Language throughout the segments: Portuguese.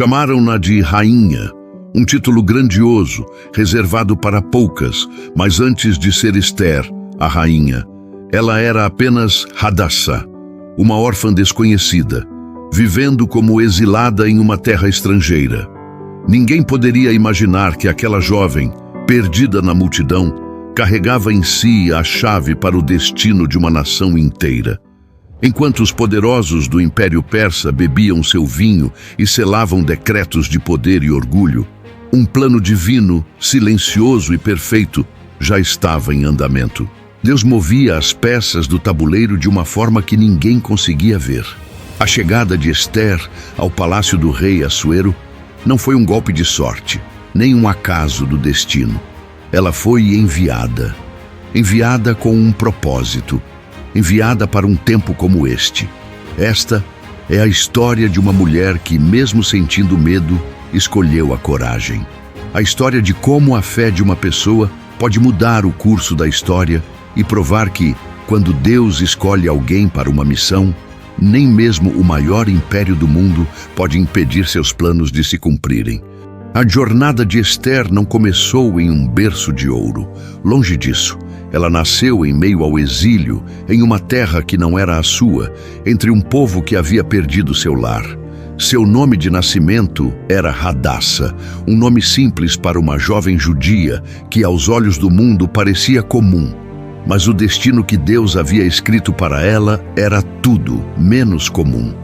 Chamaram-na de rainha, um título grandioso, reservado para poucas, mas antes de ser Ester, a rainha, ela era apenas Hadassah, uma órfã desconhecida, vivendo como exilada em uma terra estrangeira. Ninguém poderia imaginar que aquela jovem, perdida na multidão, carregava em si a chave para o destino de uma nação inteira. Enquanto os poderosos do Império Persa bebiam seu vinho e selavam decretos de poder e orgulho, um plano divino, silencioso e perfeito, já estava em andamento. Deus movia as peças do tabuleiro de uma forma que ninguém conseguia ver. A chegada de Ester ao palácio do rei Assuero não foi um golpe de sorte, nem um acaso do destino. Ela foi enviada com um propósito, enviada para um tempo como este. Esta é a história de uma mulher que, mesmo sentindo medo, escolheu a coragem. A história de como a fé de uma pessoa pode mudar o curso da história e provar que, quando Deus escolhe alguém para uma missão, nem mesmo o maior império do mundo pode impedir seus planos de se cumprirem. A jornada de Ester não começou em um berço de ouro. Longe disso, ela nasceu em meio ao exílio, em uma terra que não era a sua, entre um povo que havia perdido seu lar. Seu nome de nascimento era Hadassah, um nome simples para uma jovem judia que, aos olhos do mundo, parecia comum. Mas o destino que Deus havia escrito para ela era tudo menos comum.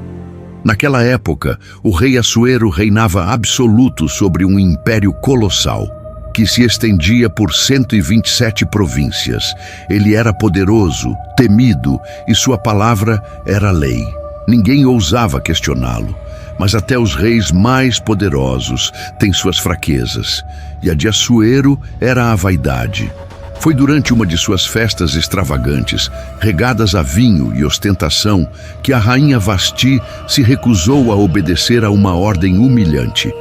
Naquela época, o rei Assuero reinava absoluto sobre um império colossal, que se estendia por 127 províncias. Ele era poderoso, temido, e sua palavra era lei. Ninguém ousava questioná-lo, mas até os reis mais poderosos têm suas fraquezas, e a de Assuero era a vaidade. Foi durante uma de suas festas extravagantes, regadas a vinho e ostentação, que a rainha Vasti se recusou a obedecer a uma ordem humilhante.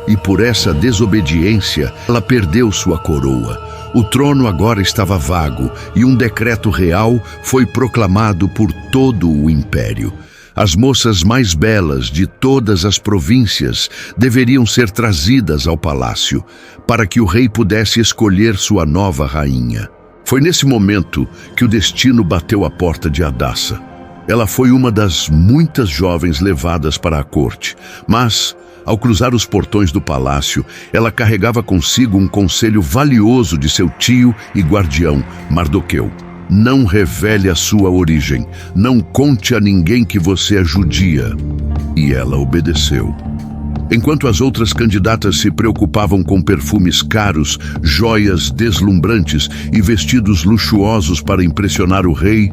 E por essa desobediência, ela perdeu sua coroa. O trono agora estava vago e um decreto real foi proclamado por todo o império. As moças mais belas de todas as províncias deveriam ser trazidas ao palácio, para que o rei pudesse escolher sua nova rainha. Foi nesse momento que o destino bateu à porta de Hadassah. Ela foi uma das muitas jovens levadas para a corte, mas, ao cruzar os portões do palácio, ela carregava consigo um conselho valioso de seu tio e guardião, Mardoqueu. Não revele a sua origem, não conte a ninguém que você é judia. E ela obedeceu. Enquanto as outras candidatas se preocupavam com perfumes caros, joias deslumbrantes e vestidos luxuosos para impressionar o rei,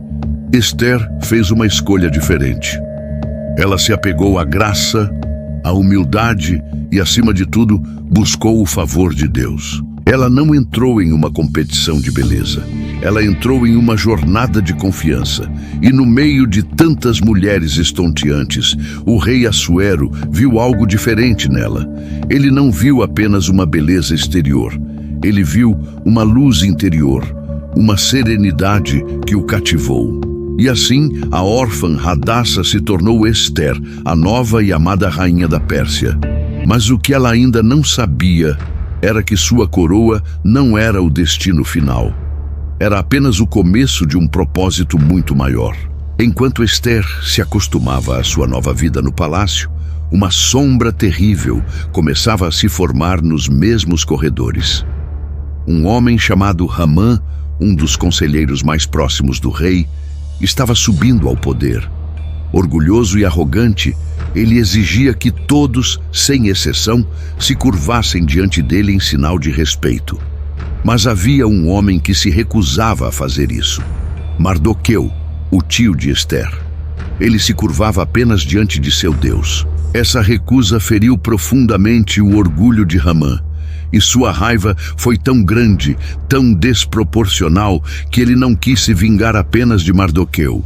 Ester fez uma escolha diferente. Ela se apegou à graça, à humildade e, acima de tudo, buscou o favor de Deus. Ela não entrou em uma competição de beleza. Ela entrou em uma jornada de confiança. E no meio de tantas mulheres estonteantes, o rei Assuero viu algo diferente nela. Ele não viu apenas uma beleza exterior. Ele viu uma luz interior, uma serenidade que o cativou. E assim, a órfã Hadassah se tornou Ester, a nova e amada rainha da Pérsia. Mas o que ela ainda não sabia era que sua coroa não era o destino final. Era apenas o começo de um propósito muito maior. Enquanto Ester se acostumava à sua nova vida no palácio, uma sombra terrível começava a se formar nos mesmos corredores. Um homem chamado Hamã, um dos conselheiros mais próximos do rei, estava subindo ao poder. Orgulhoso e arrogante, ele exigia que todos, sem exceção, se curvassem diante dele em sinal de respeito. Mas havia um homem que se recusava a fazer isso. Mardoqueu, o tio de Ester. Ele se curvava apenas diante de seu Deus. Essa recusa feriu profundamente o orgulho de Hamã. E sua raiva foi tão grande, tão desproporcional, que ele não quis se vingar apenas de Mardoqueu.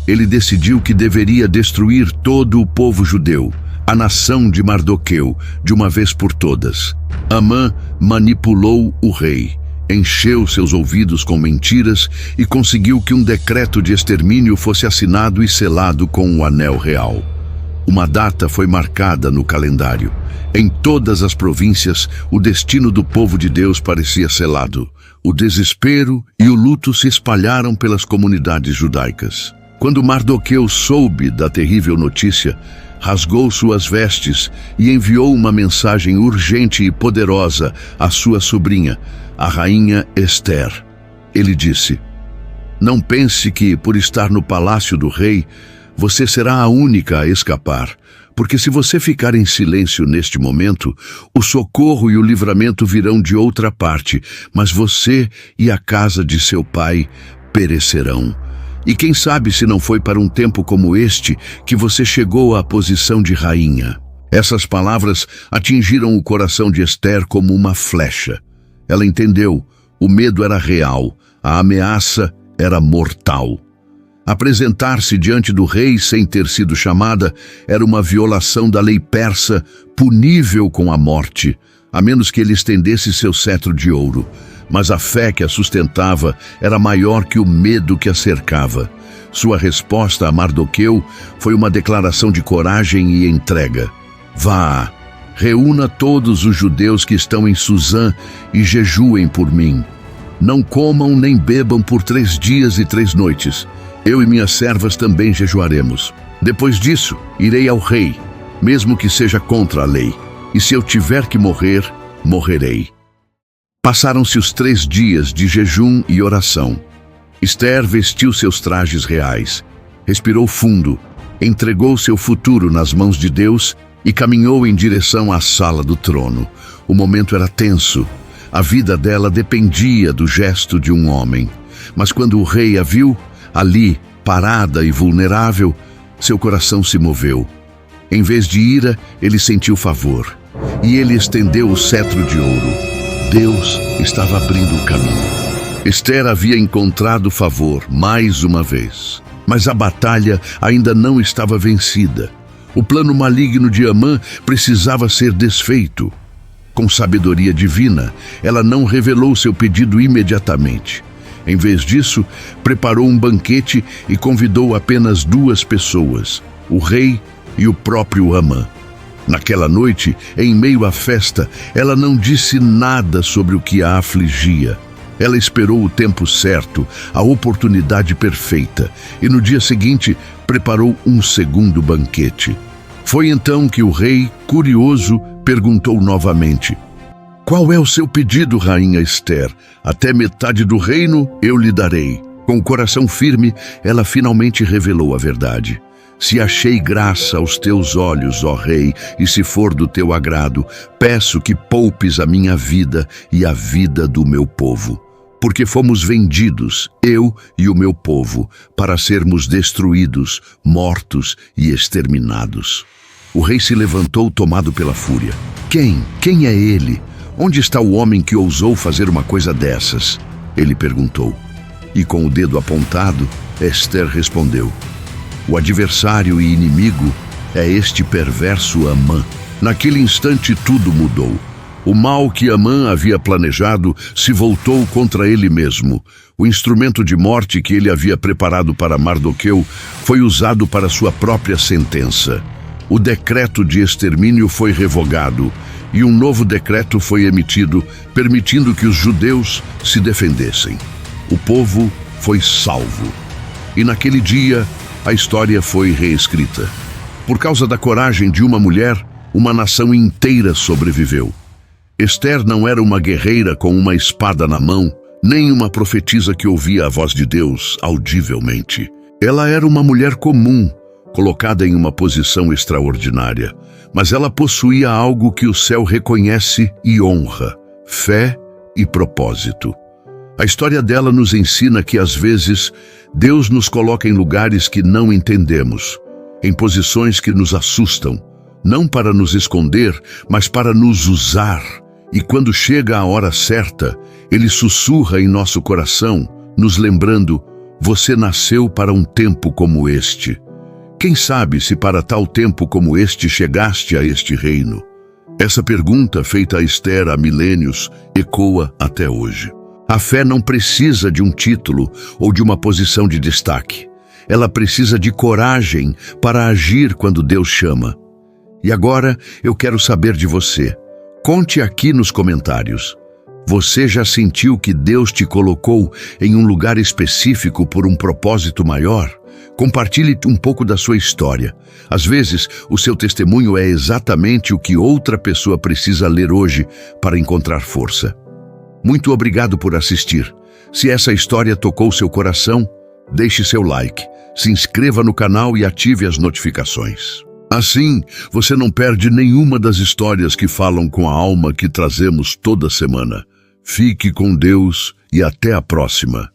Ele decidiu que deveria destruir todo o povo judeu, a nação de Mardoqueu, de uma vez por todas. Hamã manipulou o rei, encheu seus ouvidos com mentiras e conseguiu que um decreto de extermínio fosse assinado e selado com um anel real. Uma data foi marcada no calendário. Em todas as províncias, o destino do povo de Deus parecia selado. O desespero e o luto se espalharam pelas comunidades judaicas. Quando Mardoqueu soube da terrível notícia, rasgou suas vestes e enviou uma mensagem urgente e poderosa à sua sobrinha, a rainha Ester. Ele disse: "Não pense que, por estar no palácio do rei, você será a única a escapar, porque se você ficar em silêncio neste momento, o socorro e o livramento virão de outra parte, mas você e a casa de seu pai perecerão. E quem sabe se não foi para um tempo como este que você chegou à posição de rainha." Essas palavras atingiram o coração de Ester como uma flecha. Ela entendeu, o medo era real, a ameaça era mortal. Apresentar-se diante do rei sem ter sido chamada era uma violação da lei persa, punível com a morte, a menos que ele estendesse seu cetro de ouro. Mas a fé que a sustentava era maior que o medo que a cercava. Sua resposta a Mardoqueu foi uma declaração de coragem e entrega. "Vá, reúna todos os judeus que estão em Suzã e jejuem por mim. Não comam nem bebam por 3 dias e 3 noites. Eu e minhas servas também jejuaremos. Depois disso, irei ao rei, mesmo que seja contra a lei. E se eu tiver que morrer, morrerei." Passaram-se os 3 dias de jejum e oração. Ester vestiu seus trajes reais, respirou fundo, entregou seu futuro nas mãos de Deus e caminhou em direção à sala do trono. O momento era tenso. A vida dela dependia do gesto de um homem. Mas quando o rei a viu, ali, parada e vulnerável, seu coração se moveu. Em vez de ira, ele sentiu favor. E ele estendeu o cetro de ouro. Deus estava abrindo o caminho. Ester havia encontrado favor mais uma vez. Mas a batalha ainda não estava vencida. O plano maligno de Amã precisava ser desfeito. Com sabedoria divina, ela não revelou seu pedido imediatamente. Em vez disso, preparou um banquete e convidou apenas 2 pessoas, o rei e o próprio Amã. Naquela noite, em meio à festa, ela não disse nada sobre o que a afligia. Ela esperou o tempo certo, a oportunidade perfeita, e no dia seguinte preparou um segundo banquete. Foi então que o rei, curioso, perguntou novamente: "Qual é o seu pedido, rainha Ester? Até metade do reino eu lhe darei." Com o coração firme, ela finalmente revelou a verdade. "Se achei graça aos teus olhos, ó rei, e se for do teu agrado, peço que poupes a minha vida e a vida do meu povo. Porque fomos vendidos, eu e o meu povo, para sermos destruídos, mortos e exterminados." O rei se levantou tomado pela fúria. Quem é ele? Onde está o homem que ousou fazer uma coisa dessas?" Ele perguntou. E com o dedo apontado, Ester respondeu: "O adversário e inimigo é este perverso Amã." Naquele instante tudo mudou. O mal que Amã havia planejado se voltou contra ele mesmo. O instrumento de morte que ele havia preparado para Mardoqueu foi usado para sua própria sentença. O decreto de extermínio foi revogado e um novo decreto foi emitido, permitindo que os judeus se defendessem. O povo foi salvo. E naquele dia, a história foi reescrita. Por causa da coragem de uma mulher, uma nação inteira sobreviveu. Ester não era uma guerreira com uma espada na mão, nem uma profetisa que ouvia a voz de Deus audivelmente. Ela era uma mulher comum, colocada em uma posição extraordinária, mas ela possuía algo que o céu reconhece e honra: fé e propósito. A história dela nos ensina que, às vezes, Deus nos coloca em lugares que não entendemos, em posições que nos assustam, não para nos esconder, mas para nos usar. E quando chega a hora certa, Ele sussurra em nosso coração, nos lembrando: você nasceu para um tempo como este. Quem sabe se para tal tempo como este chegaste a este reino? Essa pergunta, feita a Ester há milênios, ecoa até hoje. A fé não precisa de um título ou de uma posição de destaque. Ela precisa de coragem para agir quando Deus chama. E agora eu quero saber de você. Conte aqui nos comentários. Você já sentiu que Deus te colocou em um lugar específico por um propósito maior? Compartilhe um pouco da sua história. Às vezes, o seu testemunho é exatamente o que outra pessoa precisa ler hoje para encontrar força. Muito obrigado por assistir. Se essa história tocou seu coração, deixe seu like, se inscreva no canal e ative as notificações. Assim, você não perde nenhuma das histórias que falam com a alma que trazemos toda semana. Fique com Deus e até a próxima.